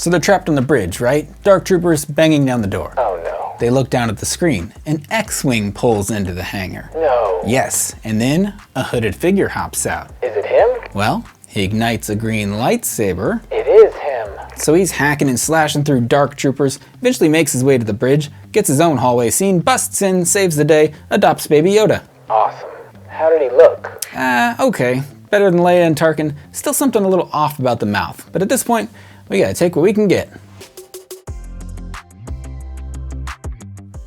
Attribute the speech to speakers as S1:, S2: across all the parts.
S1: So they're trapped on the bridge, right? Dark troopers banging down the door.
S2: Oh no.
S1: They look down at the screen. An X-Wing pulls into the hangar.
S2: No.
S1: Yes, and then a hooded figure hops out.
S2: Is it him?
S1: Well, he ignites a green lightsaber.
S2: It is him.
S1: So he's hacking and slashing through dark troopers, eventually makes his way to the bridge, gets his own hallway scene, busts in, saves the day, adopts Baby Yoda.
S2: Awesome. How did he look?
S1: Okay. Better than Leia and Tarkin. Still something a little off about the mouth. But at this point, we gotta take what we can get.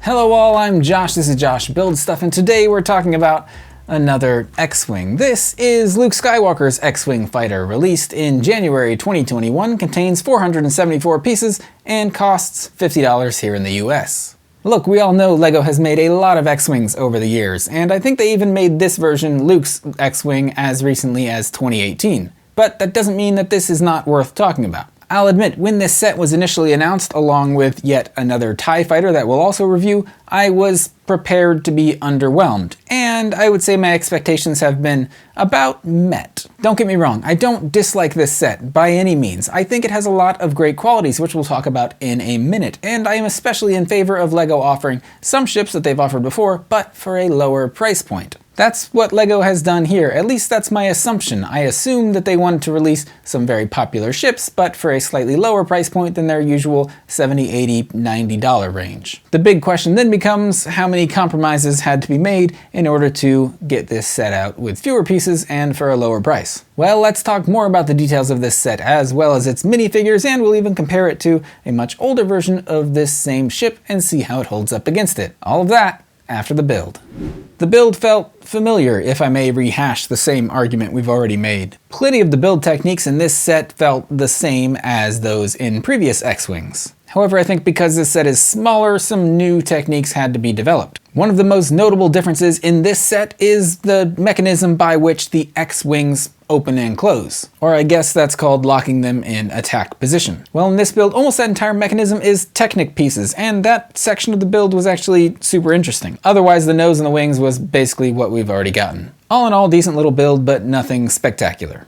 S1: Hello all, I'm Josh, this is Josh Builds Stuff, and today we're talking about another X-Wing. This is Luke Skywalker's X-Wing fighter, released in January 2021, contains 474 pieces, and costs $50 here in the US. Look, we all know LEGO has made a lot of X-Wings over the years, and I think they even made this version, Luke's X-Wing, as recently as 2018. But that doesn't mean that this is not worth talking about. I'll admit, when this set was initially announced, along with yet another TIE fighter that we'll also review, I was prepared to be underwhelmed, and I would say my expectations have been about met. Don't get me wrong, I don't dislike this set by any means. I think it has a lot of great qualities, which we'll talk about in a minute, and I am especially in favor of LEGO offering some ships that they've offered before, but for a lower price point. That's what LEGO has done here, at least that's my assumption. I assume that they wanted to release some very popular ships, but for a slightly lower price point than their usual $70, $80, $90 range. The big question then becomes how many compromises had to be made in order to get this set out with fewer pieces and for a lower price. Well, let's talk more about the details of this set as well as its minifigures, and we'll even compare it to a much older version of this same ship and see how it holds up against it. All of that after the build. The build felt familiar, if I may rehash the same argument we've already made. Plenty of the build techniques in this set felt the same as those in previous X-Wings. However, I think because this set is smaller, some new techniques had to be developed. One of the most notable differences in this set is the mechanism by which the X-Wings open and close. Or I guess that's called locking them in attack position. Well, in this build, almost that entire mechanism is Technic pieces, and that section of the build was actually super interesting. Otherwise, the nose and the wings was basically what we've already gotten. All in all, decent little build, but nothing spectacular.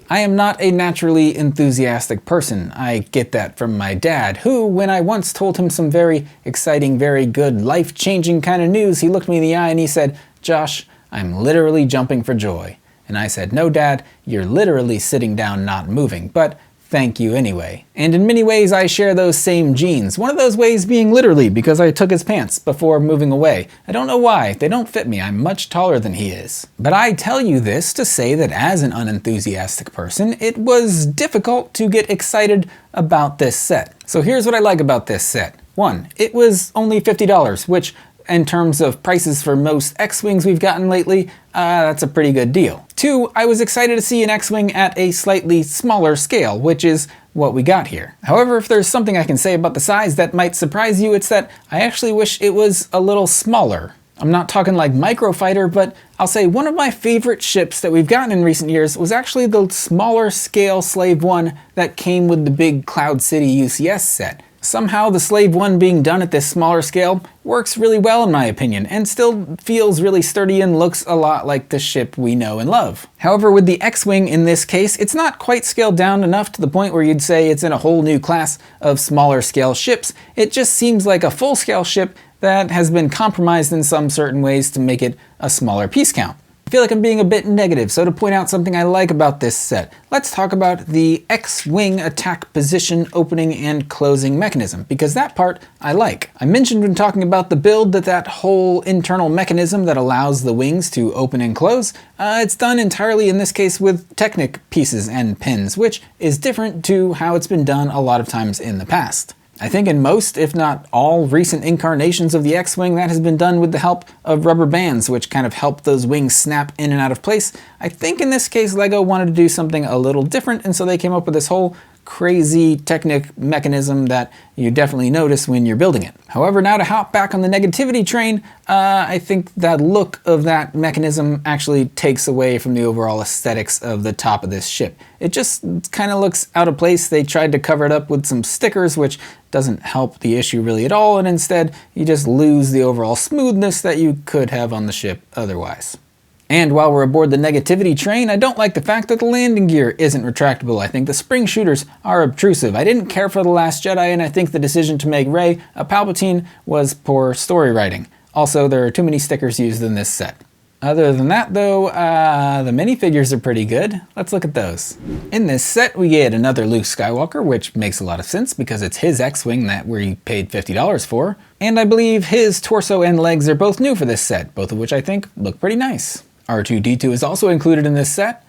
S1: I am not a naturally enthusiastic person. I get that from my dad, who, when I once told him some very exciting, very good, life-changing kind of news, he looked me in the eye and he said, "Josh, I'm literally jumping for joy." And I said, "No, Dad, you're literally sitting down not moving, but thank you anyway." And in many ways, I share those same genes. One of those ways being literally because I took his pants before moving away. I don't know why, they don't fit me, I'm much taller than he is. But I tell you this to say that as an unenthusiastic person, it was difficult to get excited about this set. So here's what I like about this set. 1, it was only $50, which in terms of prices for most X-Wings we've gotten lately, that's a pretty good deal. 2, I was excited to see an X-Wing at a slightly smaller scale, which is what we got here. However, if there's something I can say about the size that might surprise you, it's that I actually wish it was a little smaller. I'm not talking like Microfighter, but I'll say one of my favorite ships that we've gotten in recent years was actually the smaller scale Slave 1 that came with the big Cloud City UCS set. Somehow the Slave 1 being done at this smaller scale works really well in my opinion, and still feels really sturdy and looks a lot like the ship we know and love. However, with the X-Wing in this case, it's not quite scaled down enough to the point where you'd say it's in a whole new class of smaller scale ships. It just seems like a full scale ship that has been compromised in some certain ways to make it a smaller piece count. I feel like I'm being a bit negative, so to point out something I like about this set, let's talk about the X-Wing attack position opening and closing mechanism, because that part I like. I mentioned when talking about the build that whole internal mechanism that allows the wings to open and close, it's done entirely in this case with Technic pieces and pins, which is different to how it's been done a lot of times in the past. I think in most, if not all, recent incarnations of the X-Wing, that has been done with the help of rubber bands, which kind of help those wings snap in and out of place. I think in this case, LEGO wanted to do something a little different, and so they came up with this whole crazy Technic mechanism that you definitely notice when you're building it. However, now to hop back on the negativity train, I think that look of that mechanism actually takes away from the overall aesthetics of the top of this ship. It just kind of looks out of place. They tried to cover it up with some stickers, which doesn't help the issue really at all, and instead you just lose the overall smoothness that you could have on the ship otherwise. And while we're aboard the negativity train, I don't like the fact that the landing gear isn't retractable. I think the spring shooters are obtrusive. I didn't care for The Last Jedi, and I think the decision to make Rey a Palpatine was poor story writing. Also, there are too many stickers used in this set. Other than that though, the minifigures are pretty good. Let's look at those. In this set we get another Luke Skywalker, which makes a lot of sense because it's his X-Wing that we paid $50 for. And I believe his torso and legs are both new for this set, both of which I think look pretty nice. R2-D2 is also included in this set.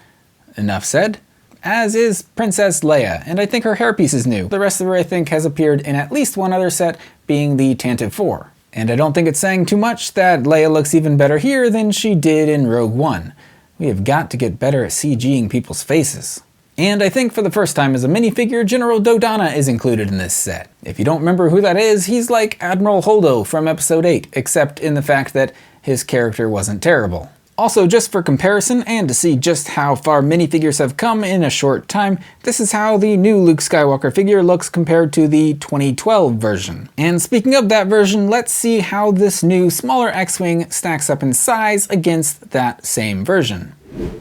S1: Enough said. As is Princess Leia, and I think her hairpiece is new. The rest of her I think has appeared in at least one other set, being the Tantive 4. And I don't think it's saying too much that Leia looks even better here than she did in Rogue One. We have got to get better at CGing people's faces. And I think for the first time as a minifigure, General Dodonna is included in this set. If you don't remember who that is, he's like Admiral Holdo from Episode 8, except in the fact that his character wasn't terrible. Also, just for comparison and to see just how far minifigures have come in a short time, this is how the new Luke Skywalker figure looks compared to the 2012 version. And speaking of that version, let's see how this new smaller X-Wing stacks up in size against that same version.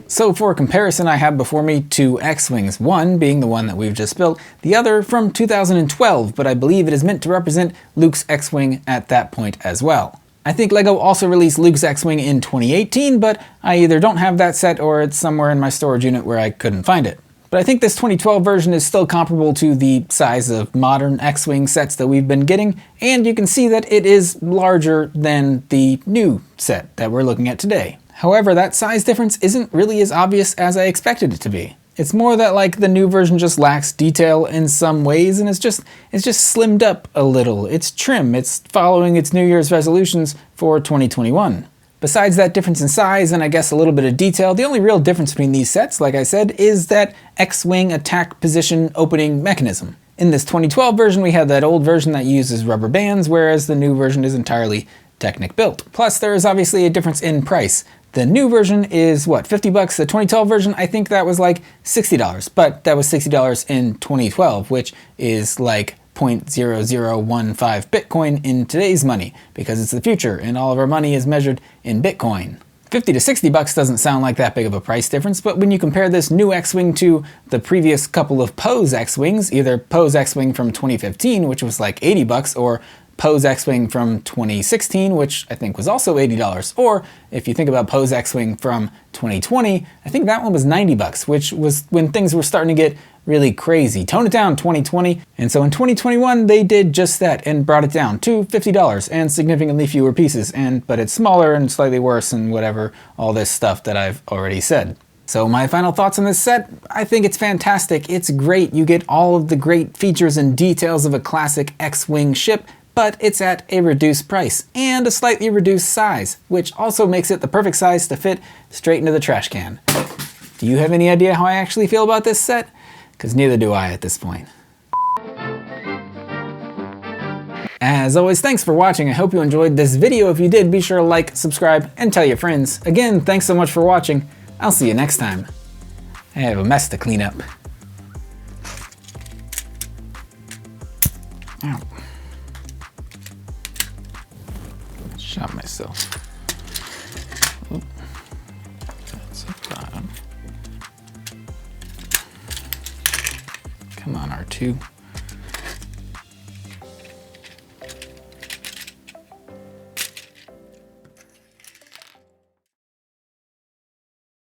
S1: So for comparison, I have before me two X-Wings, one being the one that we've just built, the other from 2012, but I believe it is meant to represent Luke's X-Wing at that point as well. I think LEGO also released Luke's X-Wing in 2018, but I either don't have that set or it's somewhere in my storage unit where I couldn't find it. But I think this 2012 version is still comparable to the size of modern X-Wing sets that we've been getting, and you can see that it is larger than the new set that we're looking at today. However, that size difference isn't really as obvious as I expected it to be. It's more that like the new version just lacks detail in some ways, and it's just slimmed up a little. It's trim, it's following its New Year's resolutions for 2021. Besides that difference in size and I guess a little bit of detail, the only real difference between these sets, like I said, is that X-Wing attack position opening mechanism. In this 2012 version we have that old version that uses rubber bands, whereas the new version is entirely Technic built. Plus there is obviously a difference in price. The new version is what, 50 bucks? The 2012 version, I think that was like $60, but that was $60 in 2012, which is like 0.0015 Bitcoin in today's money, because it's the future and all of our money is measured in Bitcoin. 50 to 60 bucks doesn't sound like that big of a price difference, but when you compare this new X-Wing to the previous couple of Pose X-Wings, either Pose X-Wing from 2015, which was like 80 bucks, or Pose X-Wing from 2016, which I think was also $80, or if you think about Pose X-Wing from 2020, I think that one was 90 bucks, which was when things were starting to get really crazy. Tone it down, 2020. And so in 2021, they did just that and brought it down to $50 and significantly fewer pieces, but it's smaller and slightly worse and whatever, all this stuff that I've already said. So my final thoughts on this set, I think it's fantastic. It's great. You get all of the great features and details of a classic X-Wing ship, but it's at a reduced price and a slightly reduced size, which also makes it the perfect size to fit straight into the trash can. Do you have any idea how I actually feel about this set? Because neither do I at this point. As always, thanks for watching. I hope you enjoyed this video. If you did, be sure to like, subscribe, and tell your friends. Again, thanks so much for watching. I'll see you next time. I have a mess to clean up. Ow. Shot myself. Oop. That's a problem. Come on, R2.